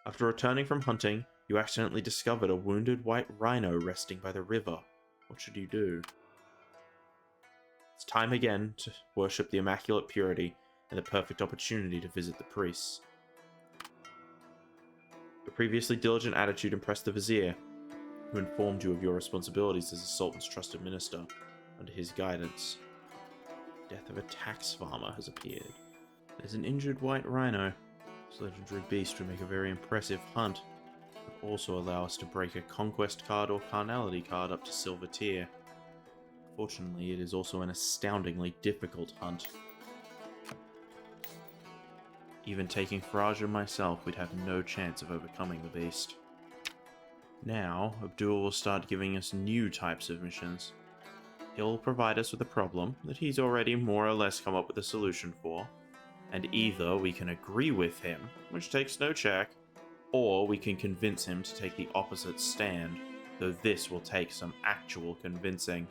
After returning from hunting, you accidentally discovered a wounded white rhino resting by the river. What should you do? It's time again to worship the Immaculate Purity and the perfect opportunity to visit the priests. Your previously diligent attitude impressed the Vizier, who informed you of your responsibilities as the Sultan's trusted minister. Under his guidance, the death of a tax farmer has appeared. There's an injured white rhino. This legendary beast would make a very impressive hunt. It would also allow us to break a conquest card or carnality card up to silver tier. Fortunately, it is also an astoundingly difficult hunt. Even taking Faraj and myself, we'd have no chance of overcoming the beast. Now, Abdul will start giving us new types of missions. He'll provide us with a problem that he's already more or less come up with a solution for, and either we can agree with him, which takes no check, or we can convince him to take the opposite stand, though this will take some actual convincing.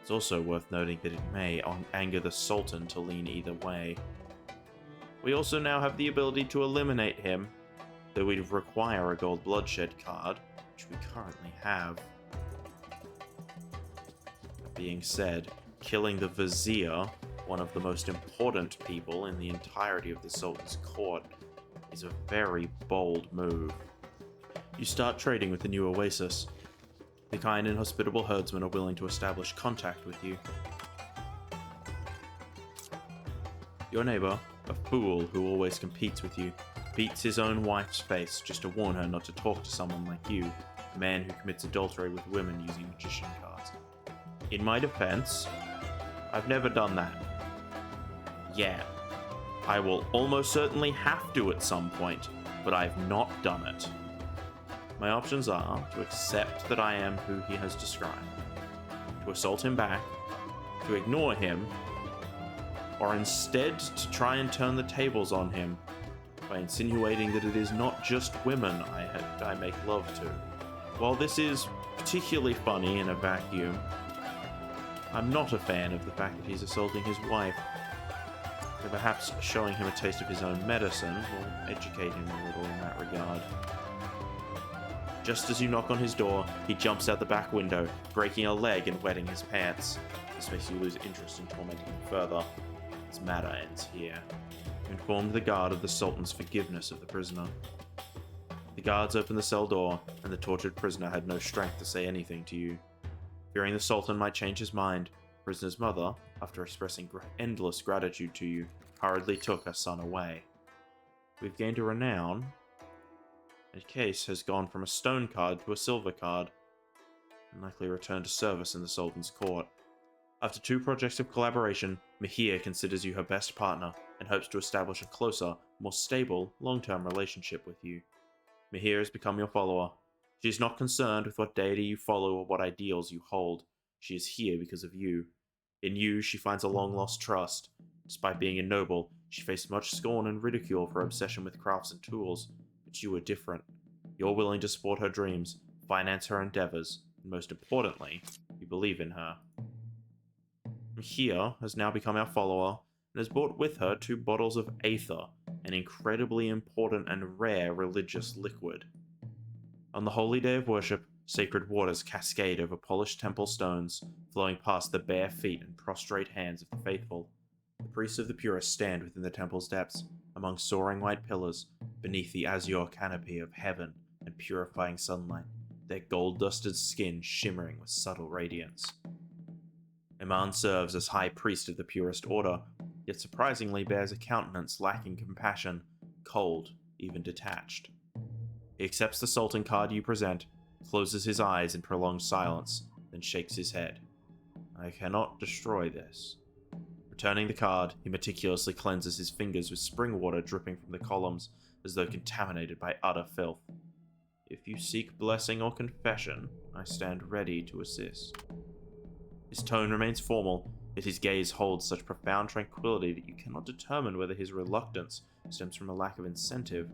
It's also worth noting that it may anger the Sultan to lean either way. We also now have the ability to eliminate him, though we'd require a gold bloodshed card, which we currently have. That being said, killing the Vizier, one of the most important people in the entirety of the Sultan's court, is a very bold move. You start trading with the new oasis. The kind and hospitable herdsmen are willing to establish contact with you. Your neighbor, a fool who always competes with you, beats his own wife's face just to warn her not to talk to someone like you, a man who commits adultery with women using magician cards. In my defense, I've never done that. Yeah, I will almost certainly have to at some point, but I've not done it. My options are to accept that I am who he has described, to assault him back, to ignore him, or instead to try and turn the tables on him by insinuating that it is not just women I make love to. While this is particularly funny in a vacuum, I'm not a fan of the fact that he's assaulting his wife. So perhaps showing him a taste of his own medicine will educate him a little in that regard. Just as you knock on his door, he jumps out the back window, breaking a leg and wetting his pants. This makes you lose interest in tormenting him further. His matter ends here. You informed the guard of the Sultan's forgiveness of the prisoner. The guards opened the cell door, and the tortured prisoner had no strength to say anything to you. Fearing the Sultan might change his mind, the prisoner's mother, after expressing endless gratitude to you, hurriedly took her son away. We've gained a renown. The case has gone from a stone card to a silver card, and likely returned to service in the Sultan's court. After 2 projects of collaboration, Mahir considers you her best partner and hopes to establish a closer, more stable, long-term relationship with you. Mahir has become your follower. She is not concerned with what deity you follow or what ideals you hold. She is here because of you. In you, she finds a long-lost trust. Despite being a noble, she faced much scorn and ridicule for her obsession with crafts and tools. But you are different. You're willing to support her dreams, finance her endeavors, and most importantly, you believe in her. Mahir has now become our follower, and has brought with her 2 bottles of Aether, an incredibly important and rare religious liquid. On the holy day of worship, sacred waters cascade over polished temple stones, flowing past the bare feet and prostrate hands of the faithful. The priests of the purest stand within the temple's depths, among soaring white pillars, beneath the azure canopy of heaven and purifying sunlight, their gold-dusted skin shimmering with subtle radiance. Iman serves as high priest of the purest order, yet surprisingly bears a countenance lacking compassion, cold, even detached. He accepts the Sultan card you present, closes his eyes in prolonged silence, then shakes his head. I cannot destroy this. Returning the card, he meticulously cleanses his fingers with spring water dripping from the columns, as though contaminated by utter filth. If you seek blessing or confession, I stand ready to assist. His tone remains formal, yet his gaze holds such profound tranquility that you cannot determine whether his reluctance stems from a lack of incentive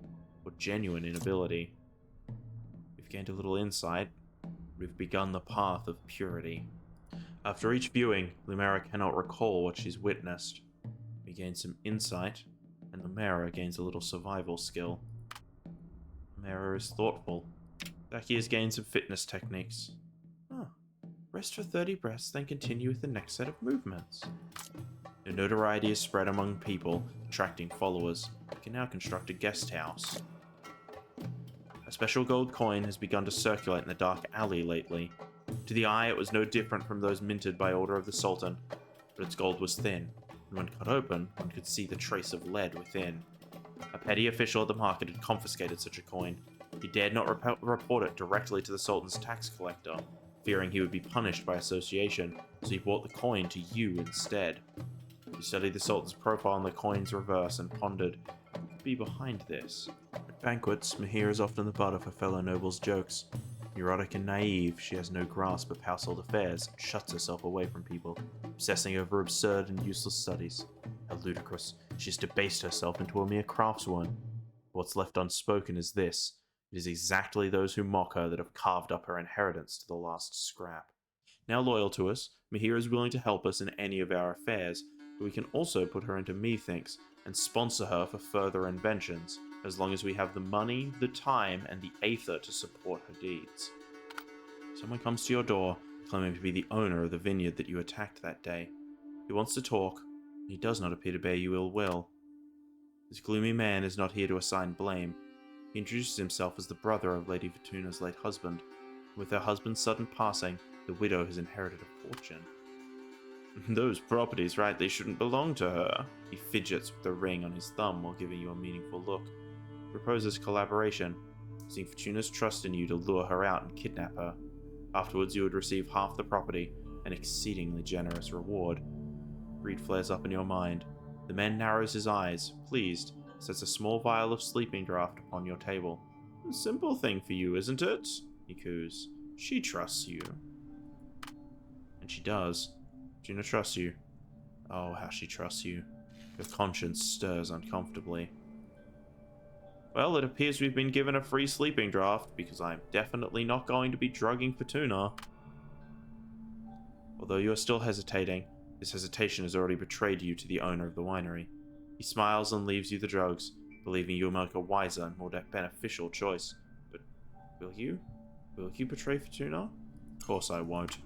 or genuine inability. We've gained a little insight. We've begun the path of purity. After each viewing, Lumera cannot recall what she's witnessed. We gain some insight, and Lumera gains a little survival skill. Mera is thoughtful. Zaki has gained some fitness techniques. Oh. Rest for 30 breaths, then continue with the next set of movements. Your notoriety is spread among people, attracting followers. You can now construct a guest house. A special gold coin has begun to circulate in the dark alley lately. To the eye, it was no different from those minted by order of the Sultan, but its gold was thin, and when cut open, one could see the trace of lead within. A petty official at the market had confiscated such a coin. He dared not report it directly to the Sultan's tax collector, fearing he would be punished by association, so he brought the coin to you instead. You studied the Sultan's profile on the coin's reverse and pondered, who could be behind this? At banquets, Mahir is often the butt of her fellow nobles' jokes. Neurotic and naive, she has no grasp of household affairs and shuts herself away from people, obsessing over absurd and useless studies. How ludicrous, she has debased herself into a mere craftswoman. What's left unspoken is this. It is exactly those who mock her that have carved up her inheritance to the last scrap. Now loyal to us, Mahir is willing to help us in any of our affairs, but we can also put her into methinks and sponsor her for further inventions, as long as we have the money, the time, and the aether to support her deeds. Someone comes to your door, claiming to be the owner of the vineyard that you attacked that day. He wants to talk, and he does not appear to bear you ill will. This gloomy man is not here to assign blame. He introduces himself as the brother of Lady Fortuna's late husband. With her husband's sudden passing, the widow has inherited a fortune. Those properties, right, they shouldn't belong to her. He fidgets with the ring on his thumb while giving you a meaningful look. He proposes collaboration, using Fortuna's trust in you to lure her out and kidnap her. Afterwards, you would receive half the property, an exceedingly generous reward. Greed flares up in your mind. The man narrows his eyes, pleased, sets a small vial of sleeping draught upon your table. A simple thing for you, isn't it? He coos. She trusts you. And she does. Fortuna trusts you. Oh, how she trusts you. Your conscience stirs uncomfortably. Well, it appears we've been given a free sleeping draft, because I'm definitely not going to be drugging Fortuna. Although you are still hesitating, this hesitation has already betrayed you to the owner of the winery. He smiles and leaves you the drugs, believing you will make a wiser and more beneficial choice. But will you? Will you betray Fortuna? Of course I won't.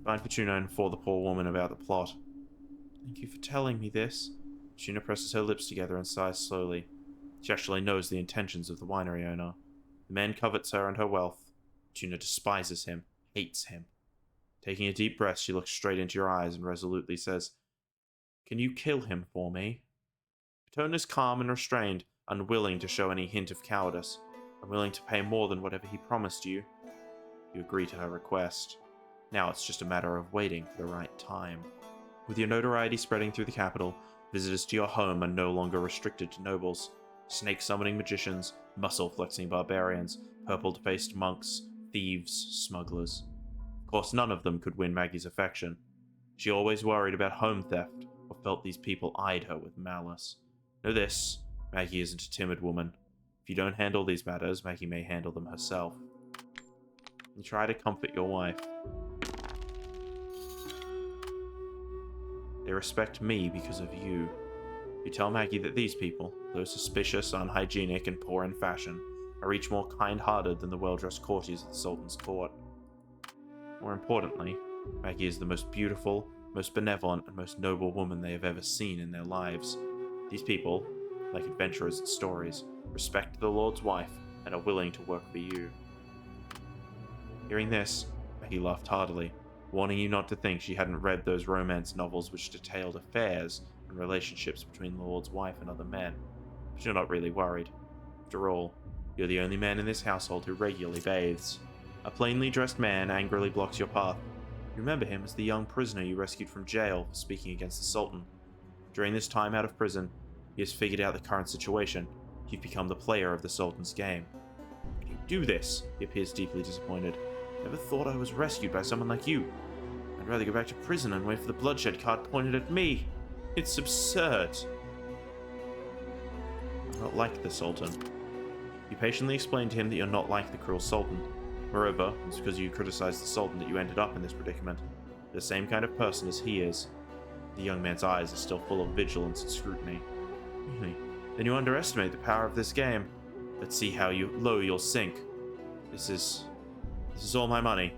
Find Fortuna and inform the poor woman about the plot. Thank you for telling me this. Fortuna presses her lips together and sighs slowly. She actually knows the intentions of the winery owner. The man covets her and her wealth. Fortuna despises him, hates him. Taking a deep breath, she looks straight into your eyes and resolutely says, Can you kill him for me? Her tone is calm and restrained, unwilling to show any hint of cowardice, unwilling to pay more than whatever he promised you. You agree to her request. Now it's just a matter of waiting for the right time. With your notoriety spreading through the capital, visitors to your home are no longer restricted to nobles. Snake-summoning magicians, muscle-flexing barbarians, purple-faced monks, thieves, smugglers. Of course, none of them could win Maggie's affection. She always worried about home theft, or felt these people eyed her with malice. Know this, Maggie isn't a timid woman. If you don't handle these matters, Maggie may handle them herself. You try to comfort your wife. They respect me because of you. You tell Maggie that these people, though suspicious, unhygienic, and poor in fashion, are each more kind-hearted than the well-dressed courtiers at the Sultan's court. More importantly, Maggie is the most beautiful, most benevolent, and most noble woman they have ever seen in their lives. These people, like adventurers in stories, respect the Lord's wife and are willing to work for you. Hearing this, Maggie laughed heartily, warning you not to think she hadn't read those romance novels which detailed affairs and relationships between the Lord's wife and other men. But you're not really worried. After all, you're the only man in this household who regularly bathes. A plainly dressed man angrily blocks your path. You remember him as the young prisoner you rescued from jail for speaking against the Sultan. During this time out of prison, he has figured out the current situation. You've become the player of the Sultan's game. How can you do this? He appears deeply disappointed. Never thought I was rescued by someone like you. I'd rather go back to prison and wait for the bloodshed card pointed at me. It's absurd. I'm not like the Sultan. You patiently explain to him that you're not like the cruel Sultan. Moreover, it's because you criticized the Sultan that you ended up in this predicament. You're the same kind of person as he is. The young man's eyes are still full of vigilance and scrutiny. Really? Then you underestimate the power of this game. Let's see how low you'll sink. This is all my money.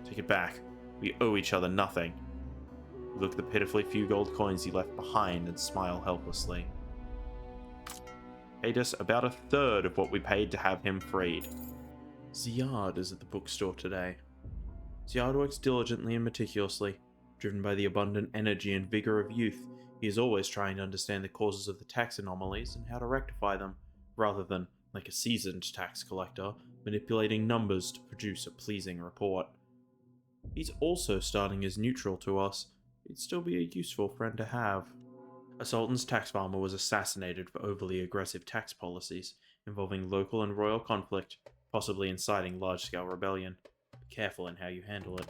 Take it back. We owe each other nothing. You look at the pitifully few gold coins he left behind and smile helplessly. Paid us about a third of what we paid to have him freed. Ziad is at the bookstore today. Ziad works diligently and meticulously. Driven by the abundant energy and vigor of youth, he is always trying to understand the causes of the tax anomalies and how to rectify them, rather than, like a seasoned tax collector, manipulating numbers to produce a pleasing report. He's also starting as neutral to us. He'd still be a useful friend to have. A Sultan's tax farmer was assassinated for overly aggressive tax policies, involving local and royal conflict, possibly inciting large-scale rebellion. Be careful in how you handle it.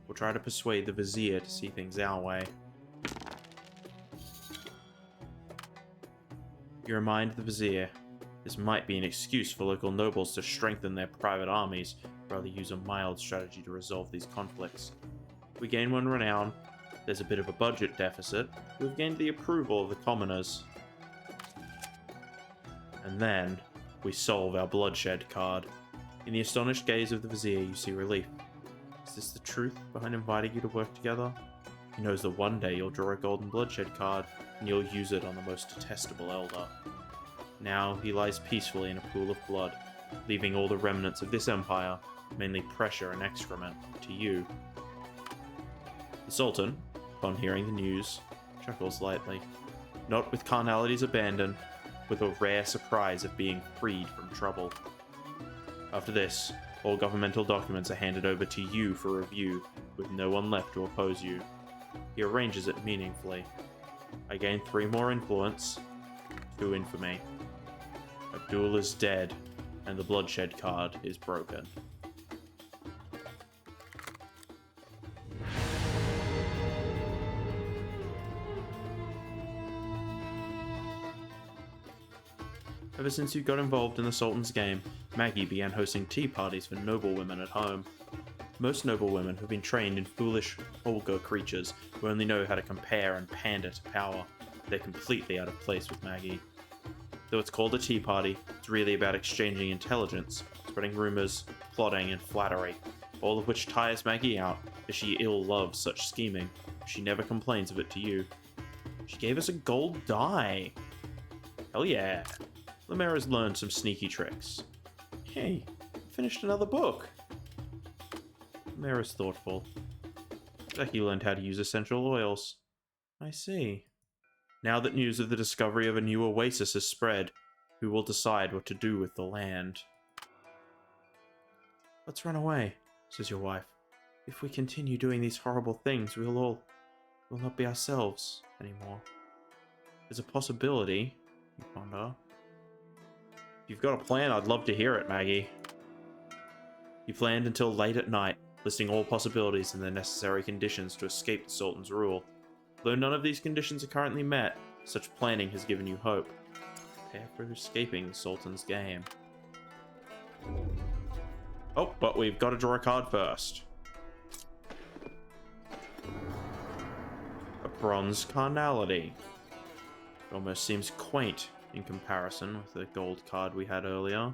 We'll try to persuade the Vizier to see things our way. You remind the Vizier. This might be an excuse for local nobles to strengthen their private armies, rather use a mild strategy to resolve these conflicts. If we gain one renown, there's a bit of a budget deficit, we've gained the approval of the commoners. And then, we solve our bloodshed card. In the astonished gaze of the Vizier, you see relief. Is this the truth behind inviting you to work together? He knows that one day you'll draw a golden bloodshed card, and you'll use it on the most detestable elder. Now he lies peacefully in a pool of blood, leaving all the remnants of this empire, mainly pressure and excrement, to you. The Sultan, upon hearing the news, chuckles lightly, not with carnality's abandon, with a rare surprise of being freed from trouble. After this, all governmental documents are handed over to you for review, with no one left to oppose you. He arranges it meaningfully. I gain 3 more influence, 2 infamy. Abdul is dead, and the bloodshed card is broken. Ever since you got involved in the Sultan's game, Maggie began hosting tea parties for noble women at home. Most noble women have been trained in foolish, vulgar creatures who only know how to compare and pander to power. They're completely out of place with Maggie. Though it's called a tea party, it's really about exchanging intelligence, spreading rumors, plotting, and flattery, all of which tires Maggie out, as she ill loves such scheming. She never complains of it to you. She gave us a gold die! Hell yeah! Lemera's learned some sneaky tricks. Hey, finished another book! Lemera's thoughtful. Becky learned how to use essential oils. I see. Now that news of the discovery of a new oasis has spread, who will decide what to do with the land? Let's run away, says your wife. If we continue doing these horrible things, we'll not be ourselves anymore. There's a possibility, you ponder. If you've got a plan, I'd love to hear it, Maggie. You planned until late at night, listing all possibilities and the necessary conditions to escape the Sultan's rule. Though none of these conditions are currently met, such planning has given you hope. Prepare for escaping the Sultan's game. Oh, but we've got to draw a card first. A bronze carnality. It almost seems quaint in comparison with the gold card we had earlier.